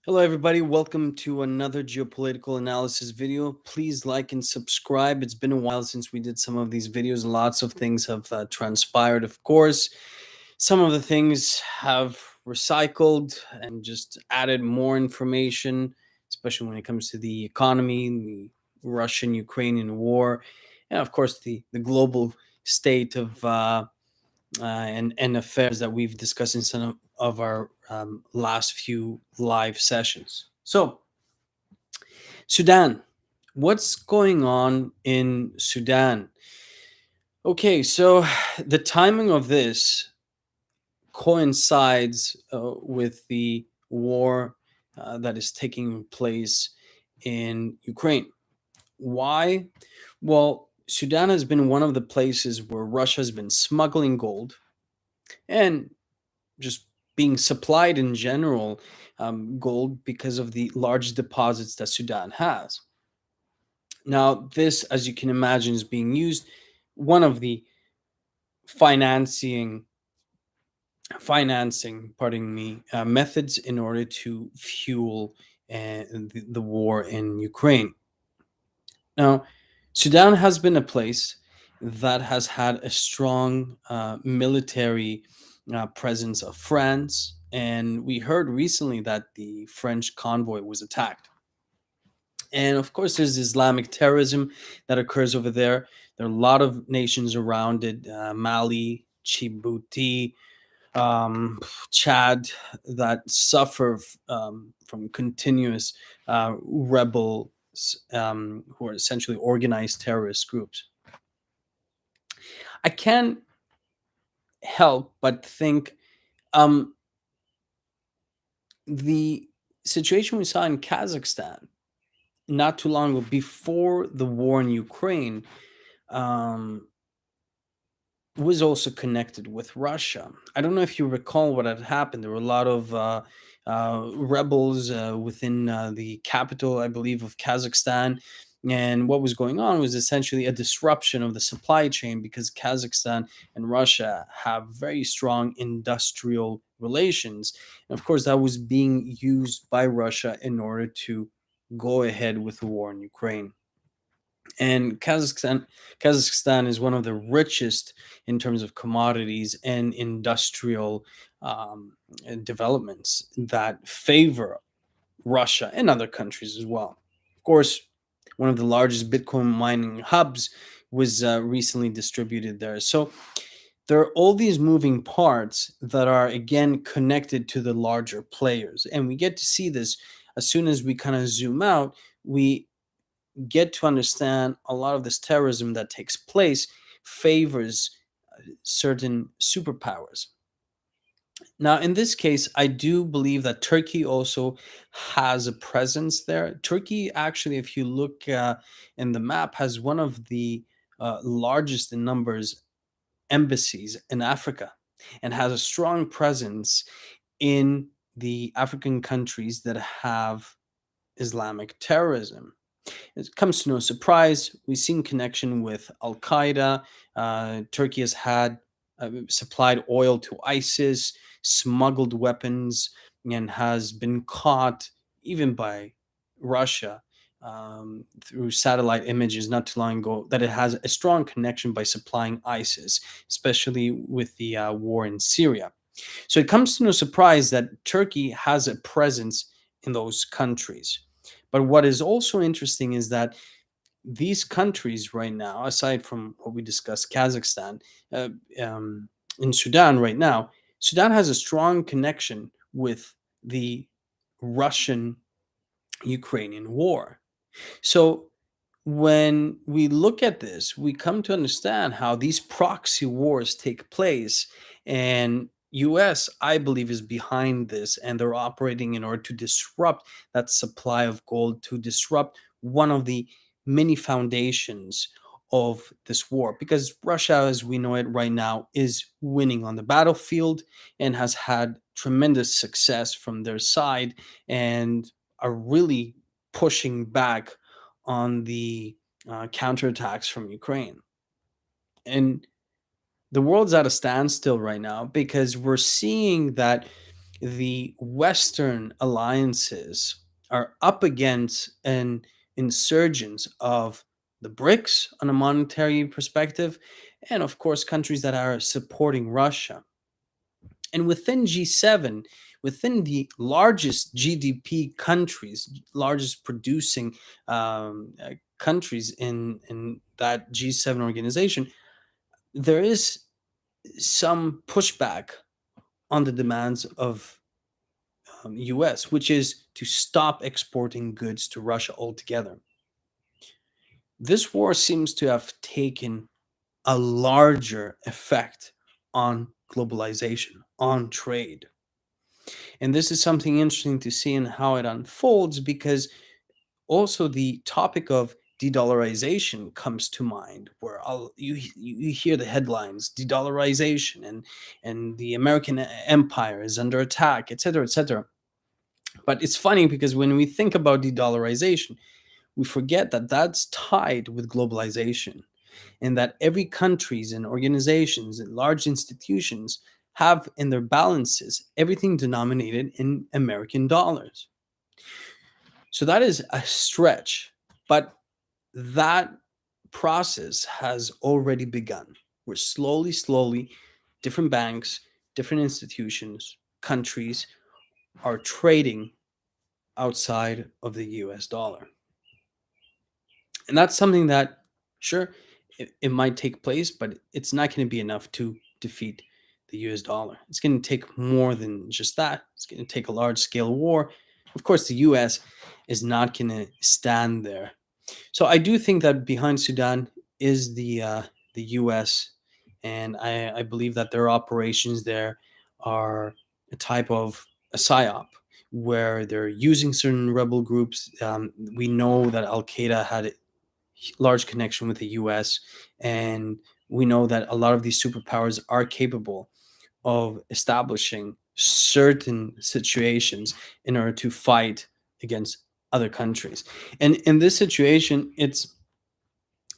Hello, everybody. Welcome to another geopolitical analysis video. Please like and subscribe. It's been a while since we did some of these videos. Lots of things have transpired, of course. Some of the things have recycled and just added more information, especially when it comes to the economy, the Russian Ukrainian war, and of course, the global state of and affairs that we've discussed in some of our last few live sessions. So, Sudan, what's going on in Sudan? Okay, so the timing of this coincides with the war that is taking place in Ukraine. Why? Well, Sudan has been one of the places where Russia has been smuggling gold and just being supplied in general gold because of the large deposits that Sudan has. Now, this, as you can imagine, is being used one of the financing pardon me, methods in order to fuel the war in Ukraine. Now, Sudan has been a place that has had a strong military presence of France, and we heard recently that the French convoy was attacked. And of course, there's Islamic terrorism that occurs over there. There are a lot of nations around it: Mali, Djibouti, um, Chad, that suffer from continuous rebels who are essentially organized terrorist groups. I can't help but think um, the situation we saw in Kazakhstan not too long ago, before the war in Ukraine, um, was also connected with Russia. I don't know if you recall what had happened. There were a lot of rebels within the capital, I believe, of Kazakhstan. And what was going on was essentially a disruption of the supply chain because Kazakhstan and Russia have very strong industrial relations. And of course, that was being used by Russia in order to go ahead with the war in Ukraine. And Kazakhstan is one of the richest in terms of commodities and industrial developments that favor Russia and other countries as well. Of course, one of the largest Bitcoin mining hubs was recently distributed there. So there are all these moving parts that are again connected to the larger players, and we get to see this as soon as we kind of zoom out. We get to understand a lot of this terrorism that takes place favors certain superpowers. Now, in this case, I do believe that Turkey also has a presence there. Turkey, actually, if you look in the map, has one of the largest in numbers embassies in Africa and has a strong presence in the African countries that have Islamic terrorism. It comes to no surprise. We've seen connection with Al Qaeda. Turkey has had supplied oil to ISIS, smuggled weapons, and has been caught even by Russia through satellite images not too long ago that it has a strong connection by supplying ISIS, especially with the war in Syria. So it comes to no surprise that Turkey has a presence in those countries. But what is also interesting is that these countries right now, aside from what we discussed, Kazakhstan, uh, um, in Sudan right now, Sudan has a strong connection with the Russian Ukrainian war. So when we look at this, we come to understand how these proxy wars take place, and US, I believe, is behind this, and they're operating in order to disrupt that supply of gold, to disrupt one of the many foundations of this war, because Russia, as we know it right now, is winning on the battlefield and has had tremendous success from their side and are really pushing back on the counterattacks from Ukraine. And the world's at a standstill right now because we're seeing that the Western alliances are up against an insurgence of the BRICS on a monetary perspective, and of course, countries that are supporting Russia. And within G7, within the largest GDP countries, largest producing countries in that G7 organization, there is some pushback on the demands of US, which is to stop exporting goods to Russia altogether. This war seems to have taken a larger effect on globalization, on trade. And this is something interesting to see in how it unfolds, because also the topic of de-dollarization comes to mind, where you hear the headlines, de-dollarization, and the American empire is under attack, etc., etc. But it's funny because when we think about de-dollarization, we forget that that's tied with globalization, and that every countries and organizations and large institutions have in their balances everything denominated in American dollars. So that is a stretch, but that process has already begun. We're slowly, different banks, different institutions, countries are trading outside of the US dollar. And that's something that, sure, it might take place, but it's not going to be enough to defeat the US dollar. It's going to take more than just that. It's going to take a large scale war. Of course, the US is not going to stand there. So I do think that behind Sudan is the U.S., and I believe that their operations there are a type of a psyop where they're using certain rebel groups. We know that Al Qaeda had a large connection with the U.S., and we know that a lot of these superpowers are capable of establishing certain situations in order to fight against other countries. And in this situation, it's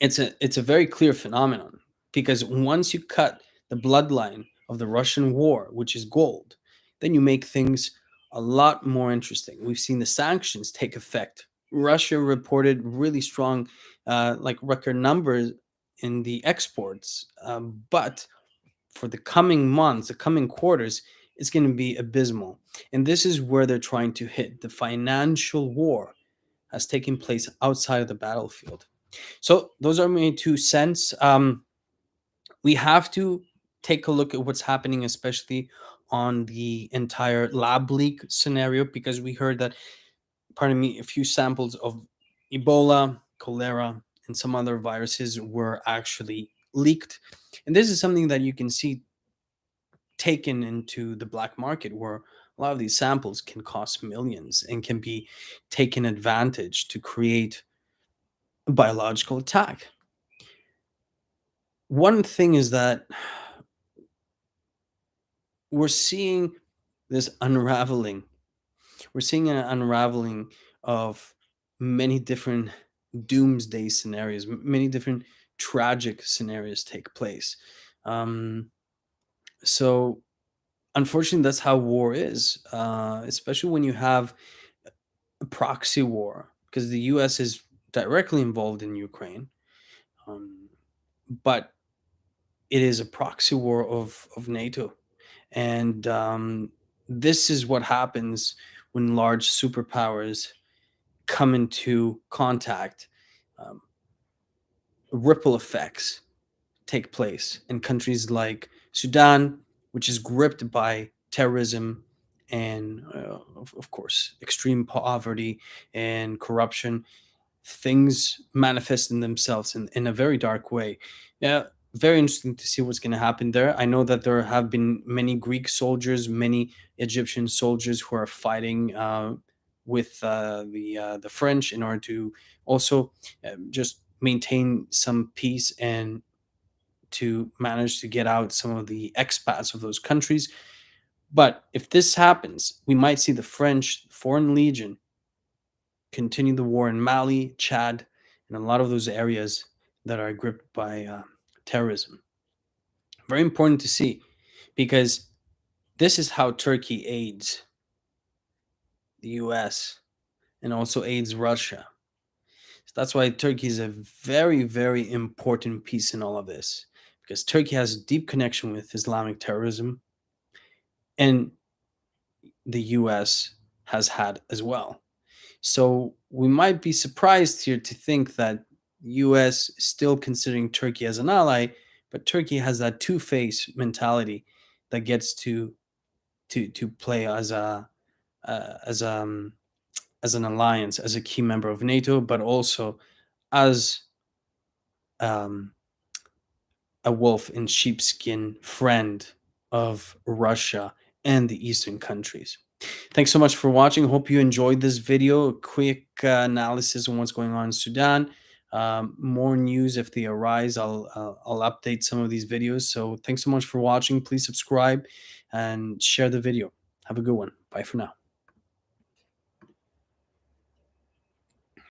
a very clear phenomenon, because once you cut the bloodline of the Russian war, which is gold, then you make things a lot more interesting. We've seen the sanctions take effect. Russia reported really strong, like record numbers in the exports, but for the coming months, the coming quarters, it's going to be abysmal. And this is where they're trying to hit. The financial war has taken place outside of the battlefield. So those are my 2 cents. We have to take a look at what's happening, especially on the entire lab leak scenario, because we heard that, pardon me, a few samples of Ebola, cholera, and some other viruses were actually leaked. And this is something that you can see taken into the black market, where a lot of these samples can cost millions and can be taken advantage to create a biological attack. One thing is that we're seeing this unraveling. We're seeing an unraveling of many different doomsday scenarios, many different tragic scenarios take place. Um, so, unfortunately, that's how war is, especially when you have a proxy war, because the US is directly involved in Ukraine, um, but it is a proxy war of NATO. And this is what happens when large superpowers come into contact. Um, Ripple effects take place in countries like Sudan, which is gripped by terrorism and, of course, extreme poverty and corruption. Things manifest in themselves in a very dark way. Yeah, very interesting to see what's going to happen there. I know that there have been many Greek soldiers, many Egyptian soldiers who are fighting with the French in order to also just maintain some peace and to manage to get out some of the expats of those countries. But if this happens, we might see the French Foreign Legion continue the war in Mali, Chad, and a lot of those areas that are gripped by terrorism. Very important to see, because This is how Turkey aids the US and also aids Russia. So that's why Turkey is a very, very important piece in all of this, because Turkey has a deep connection with Islamic terrorism, and the US has had as well. So we might be surprised here to think that US is still considering Turkey as an ally, but Turkey has that two-face mentality that gets to play as as an alliance, as a key member of NATO, but also as um, a wolf in sheepskin friend of Russia and the Eastern countries. Thanks so much for watching. Hope you enjoyed this video. A quick analysis on what's going on in Sudan. More news if they arise. I'll update some of these videos. So thanks so much for watching. Please subscribe and share the video. Have a good one. Bye for now.